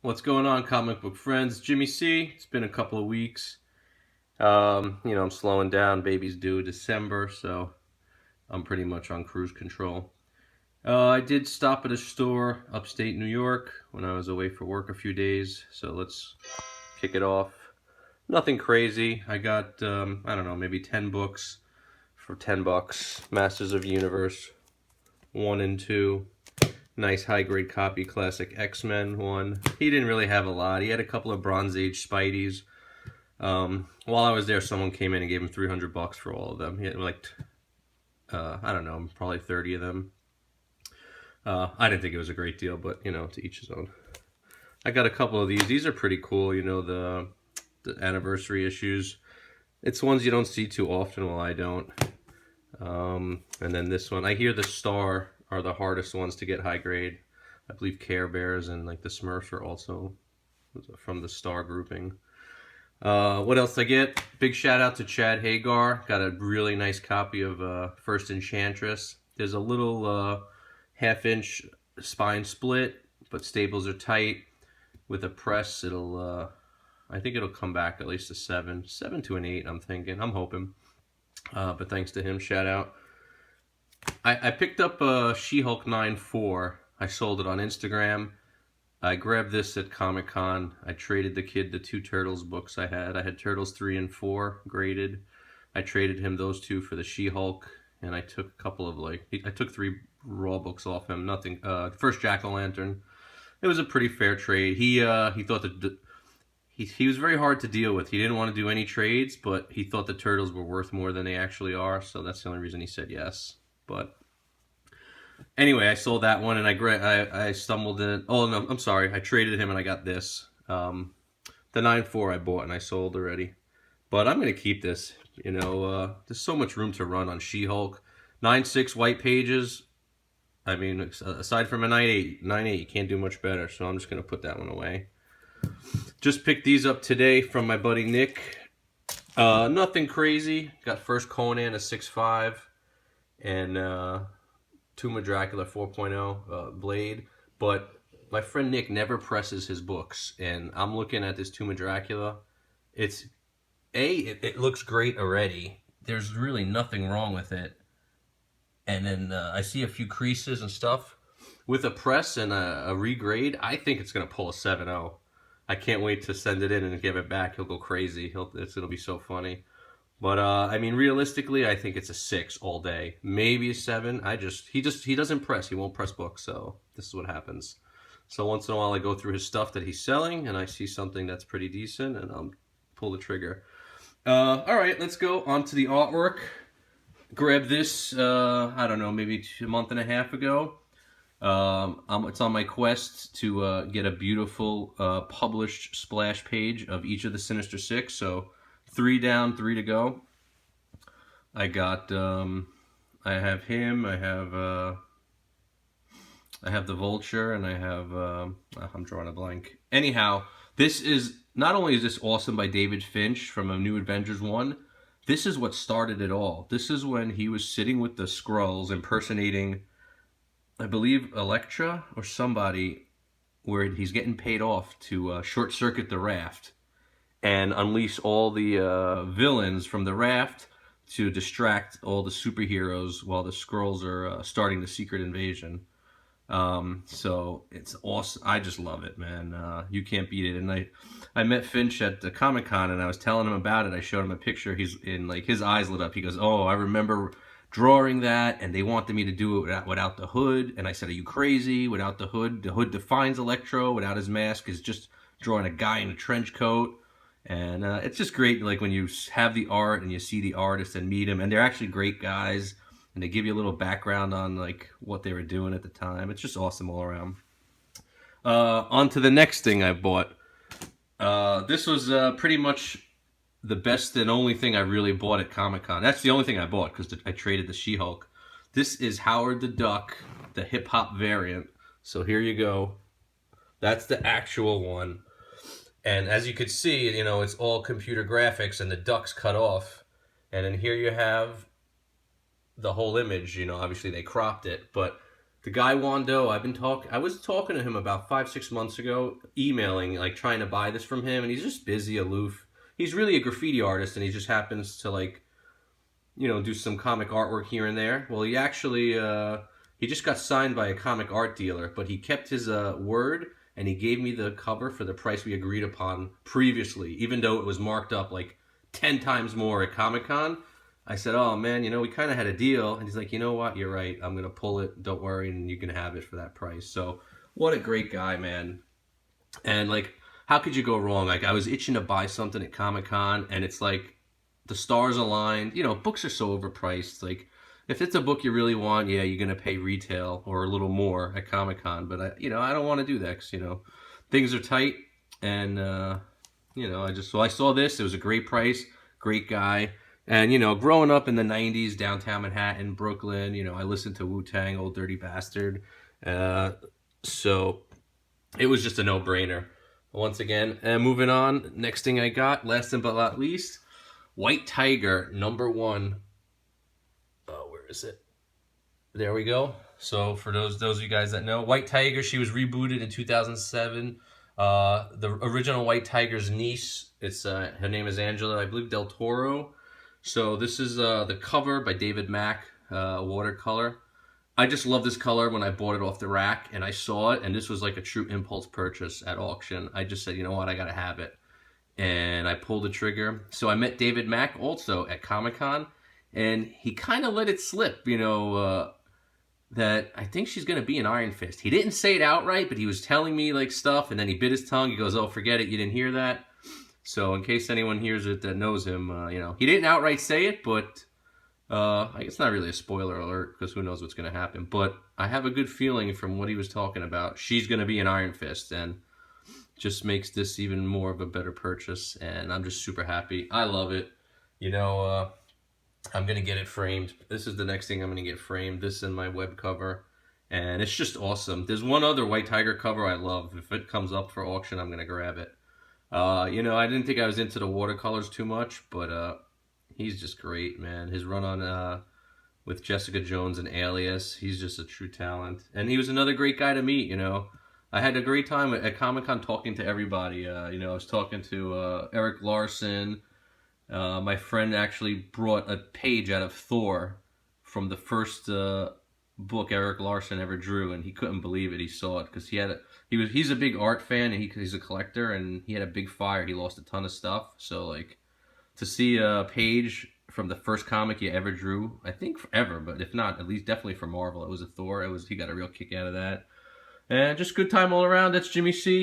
What's going on, comic book friends? Jimmy C. It's been a couple of weeks. I'm slowing down. Baby's due December, so I'm pretty much on cruise control. I did stop at a store upstate New York when I was away for work a few days, so let's kick it off. Nothing crazy. I got, I don't know, maybe 10 books for $10. Masters of Universe 1 and 2. Nice high grade copy, classic X-Men one. He didn't really have a lot. He had a couple of Bronze Age Spideys. While I was there, someone came in and gave him $300 for all of them. He had like, I don't know, probably 30 of them. I didn't think it was a great deal, but to each his own. I got a couple of these. These are pretty cool. The anniversary issues. It's ones you don't see too often. Well, I don't. And then this one. I hear the Star are the hardest ones to get high grade. I believe Care Bears and like the Smurfs are also from the Star grouping. What else I get? Big shout out to Chad Hagar. Got a really nice copy of First Enchantress. There's a little half-inch spine split, but staples are tight. With a press, I think it'll come back at least a 7 to an 8. I'm thinking. I'm hoping. But thanks to him, shout out. I picked up a She-Hulk 9.4. I sold it on Instagram. I grabbed this at Comic-Con. I traded the kid the 2 Turtles books I had. I had Turtles 3 and 4 graded. I traded him those 2 for the She-Hulk, and I took a couple of I took 3 raw books off him. Nothing. First Jack-o'-lantern. It was a pretty fair trade. He thought that he was very hard to deal with. He didn't want to do any trades, but he thought the Turtles were worth more than they actually are. So that's the only reason he said yes. But anyway, I sold that one, and I stumbled in. Oh no, I'm sorry. I traded him, and I got this. The 9.4 I bought and I sold already, but I'm gonna keep this. There's so much room to run on She-Hulk. 9.6 white pages. I mean, aside from a 9.8, you can't do much better. So I'm just gonna put that one away. Just picked these up today from my buddy Nick. Nothing crazy. Got first Conan a 6.5 and Tomb of Dracula 4.0 Blade, but my friend Nick never presses his books, and I'm looking at this Tomb of Dracula. It looks great already. There's really nothing wrong with it, and then I see a few creases and stuff. With a press and a regrade, I think it's gonna pull a 7.0. I can't wait to send it in and give it back. He'll go crazy. It'll be so funny. But I mean, realistically, I think it's a 6 all day, maybe a 7. He doesn't press. He won't press books, so this is what happens. So once in a while, I go through his stuff that he's selling, and I see something that's pretty decent, and I'll pull the trigger. All right, let's go on to the artwork. Grab this. I don't know, maybe a month and a half ago. It's on my quest to get a beautiful published splash page of each of the Sinister Six. So 3 down, 3 to go. I got, I have him, I have the Vulture, and I have, I'm drawing a blank. Anyhow, not only is this awesome by David Finch from a New Avengers 1, this is what started it all. This is when he was sitting with the Skrulls impersonating, I believe, Elektra or somebody, where he's getting paid off to short circuit the raft and unleash all the villains from the raft to distract all the superheroes while the Skrulls are starting the secret invasion. So it's awesome. I just love it, man. You can't beat it. And I met Finch at the Comic-Con, and I was telling him about it. I showed him a picture. He's in, like, his eyes lit up. He goes, "Oh, I remember drawing that, and they wanted me to do it without the hood." And I said, "Are you crazy? Without the hood? The hood defines Electro. Without his mask is just drawing a guy in a trench coat." And it's just great, like, when you have the art and you see the artist and meet him, and they're actually great guys, and they give you a little background on, like, what they were doing at the time. It's just awesome all around. On to the next thing I bought. This was pretty much the best and only thing I really bought at Comic-Con. That's the only thing I bought because I traded the She-Hulk. This is Howard the Duck, the hip-hop variant. So here you go. That's the actual one. And as you could see, it's all computer graphics and the duck's cut off. And then here you have the whole image. Obviously they cropped it, but The guy Wando, I was talking to him about 5, 6 months ago, emailing, like trying to buy this from him, and he's just busy, aloof. He's really a graffiti artist, and he just happens to like, do some comic artwork here and there. Well, he actually, he just got signed by a comic art dealer, but he kept his word, and he gave me the cover for the price we agreed upon previously, even though it was marked up like 10 times more at Comic-Con. I said, oh man, we kind of had a deal. And he's like, you know what? You're right. I'm going to pull it. Don't worry. And you can have it for that price. So what a great guy, man. And like, how could you go wrong? Like, I was itching to buy something at Comic-Con, and it's like the stars aligned. Books are so overpriced. Like, if it's a book you really want, yeah, you're going to pay retail or a little more at Comic-Con. But, I don't want to do that because, things are tight. And, so I saw this. It was a great price, great guy. And, growing up in the 90s, downtown Manhattan, Brooklyn, I listened to Wu-Tang, Old Dirty Bastard. So it was just a no-brainer. Once again, moving on, next thing I got, last but not least, White Tiger, #1. Where is it? There we go. So for those of you guys that know, White Tiger, she was rebooted in 2007. The original White Tiger's niece, her name is Angela, I believe, Del Toro. So this is the cover by David Mack, watercolor. I just love this color when I bought it off the rack and I saw it, and this was like a true impulse purchase at auction. I just said, you know what, I gotta have it. And I pulled the trigger. So I met David Mack also at Comic-Con, and he kind of let it slip, that I think she's gonna be an Iron Fist. He didn't say it outright, but he was telling me like stuff, and then he bit his tongue. He goes, oh, forget it, you didn't hear that. So in case anyone hears it that knows him, he didn't outright say it, but I guess it's not really a spoiler alert because who knows what's going to happen. But I have a good feeling from what he was talking about. She's going to be an Iron Fist, and just makes this even more of a better purchase. And I'm just super happy. I love it. I'm going to get it framed. This is the next thing I'm going to get framed. This and my web cover. And it's just awesome. There's one other White Tiger cover I love. If it comes up for auction, I'm going to grab it. I didn't think I was into the watercolors too much, but he's just great, man. His run on with Jessica Jones and Alias, he's just a true talent. And he was another great guy to meet, I had a great time at Comic-Con talking to everybody. I was talking to Eric Larson. My friend actually brought a page out of Thor from the first book Eric Larson ever drew, and he couldn't believe it. He saw it because he's a big art fan, and he's a collector, and he had a big fire. He lost a ton of stuff. So like to see a page from the first comic you ever drew, I think forever, but if not, at least definitely for Marvel, it was a Thor. He got a real kick out of that. And just good time all around. That's Jimmy C.